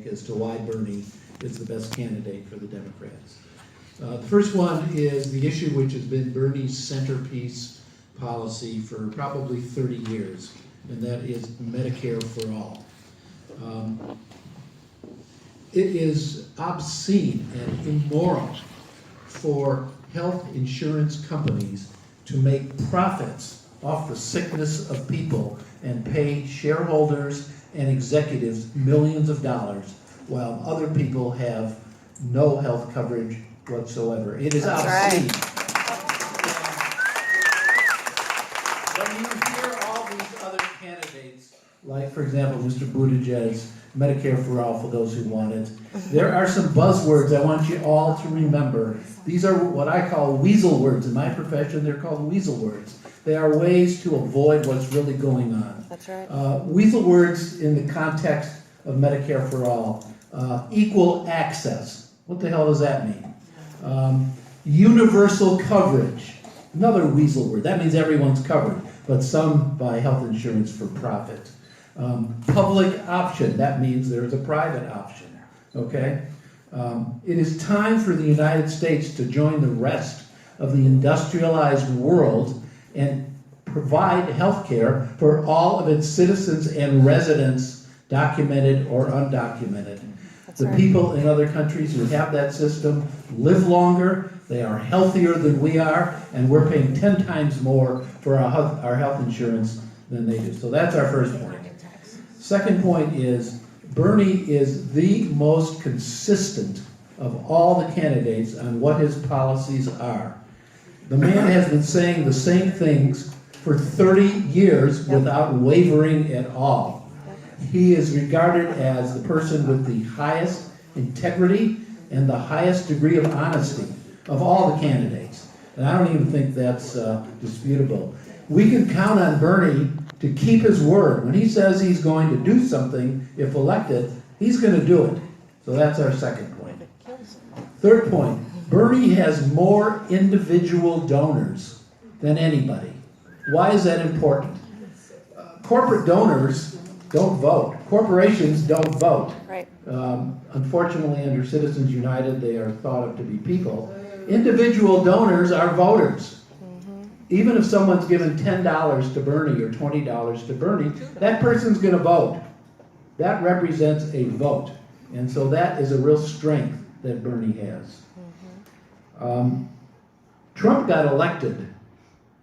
as to why Bernie is the best candidate for the Democrats. The first one is the issue which has been Bernie's centerpiece policy for probably 30 years, and that is Medicare for all. It is obscene and immoral for health insurance companies to make profits off the sickness of people and pay shareholders and executives millions of dollars while other people have no health coverage whatsoever. It is obscene. When you hear all these other candidates, like for example Mr. Buttigieg, Medicare for all for those who want it, there are some buzzwords I want you all to remember. These are what I call weasel words. In my profession, they're called weasel words. They are ways to avoid what's really going on. That's right. Weasel words in the context of Medicare for all. Equal access. What the hell does that mean? Universal coverage. Another weasel word. That means everyone's covered, but some buy health insurance for profit. Public option. That means there's a private option. Okay? It is time for the United States to join the rest of the industrialized world and provide health care for all of its citizens and residents, documented or undocumented. The people in other countries who have that system live longer, they are healthier than we are, and we're paying 10 times more for our health insurance than they do. So that's our first point. Second point is, Bernie is the most consistent of all the candidates on what his policies are. The man has been saying the same things for 30 years without wavering at all. He is regarded as the person with the highest integrity and the highest degree of honesty of all the candidates. And I don't even think that's disputable. We can count on Bernie to keep his word. When he says he's going to do something, if elected, he's going to do it. So that's our second point. Third point, Bernie has more individual donors than anybody. Why is that important? Corporate donors don't vote. Corporations don't vote. Right. Unfortunately, under Citizens United, they are thought of to be people. Individual donors are voters. Even if someone's given $10 to Bernie or $20 to Bernie, that person's going to vote. That represents a vote. And so that is a real strength that Bernie has. Trump got elected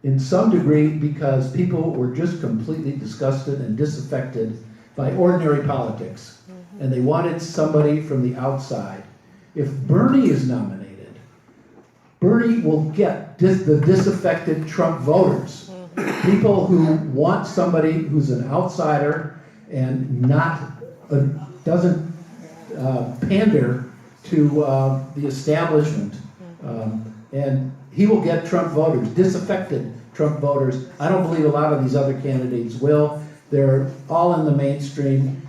in some degree because people were just completely disgusted and disaffected by ordinary politics. And they wanted somebody from the outside. If Bernie is nominated, Bernie will get the disaffected Trump voters. People who want somebody who's an outsider and doesn't pander to the establishment. And he will get Trump voters, disaffected Trump voters. I don't believe a lot of these other candidates will. They're all in the mainstream.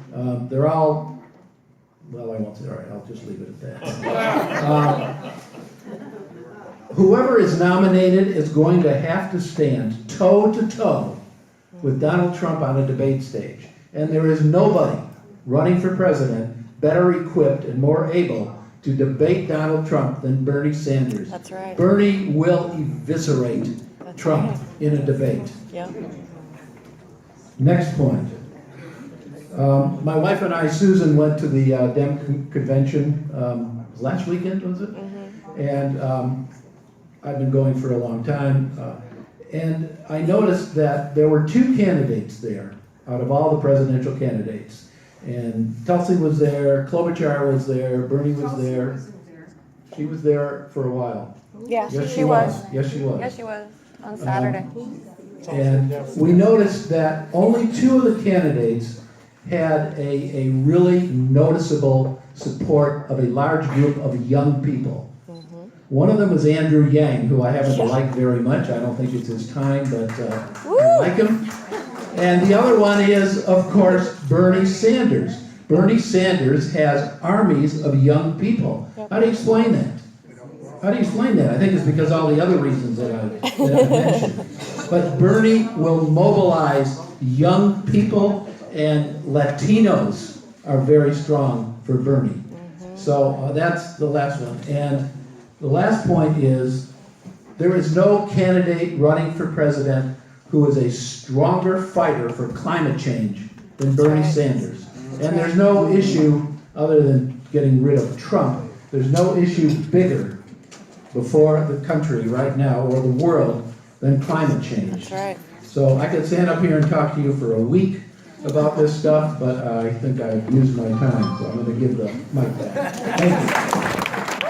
They're all, well, I won't say, all right, I'll just leave it at that. Whoever is nominated is going to have to stand toe-to-toe with Donald Trump on a debate stage. And there is nobody running for president better equipped and more able to debate Donald Trump than Bernie Sanders. That's right. Bernie will eviscerate Trump in a debate. Yeah. Next point. My wife and I, Susan, went to the Dem convention last weekend, was it? And I've been going for a long time. And I noticed that there were two candidates there out of all the presidential candidates. And Tulsi was there, Klobuchar was there, Bernie was there. She was there for a while. Yeah, Yes, she was. Yes, she was. Yes, she was on Saturday. And we noticed that only two of the candidates had a really noticeable support of a large group of young people. One of them was Andrew Yang, who I happen to like very much. I don't think it's his time, but I like him. And the other one is, of course, Bernie Sanders. Bernie Sanders has armies of young people. How do you explain that? How do you explain that? I think it's because all the other reasons that I mentioned. But Bernie will mobilize young people and Latinos are very strong for Bernie. So that's the last one. And the last point is, there is no candidate running for president who is a stronger fighter for climate change than Bernie Sanders. And there's no issue, other than getting rid of Trump, there's no issue bigger before the country right now, or the world, than climate change. That's right. So I could stand up here and talk to you for a week about this stuff, but I think I've used my time, so I'm going to give the mic back. Thank you.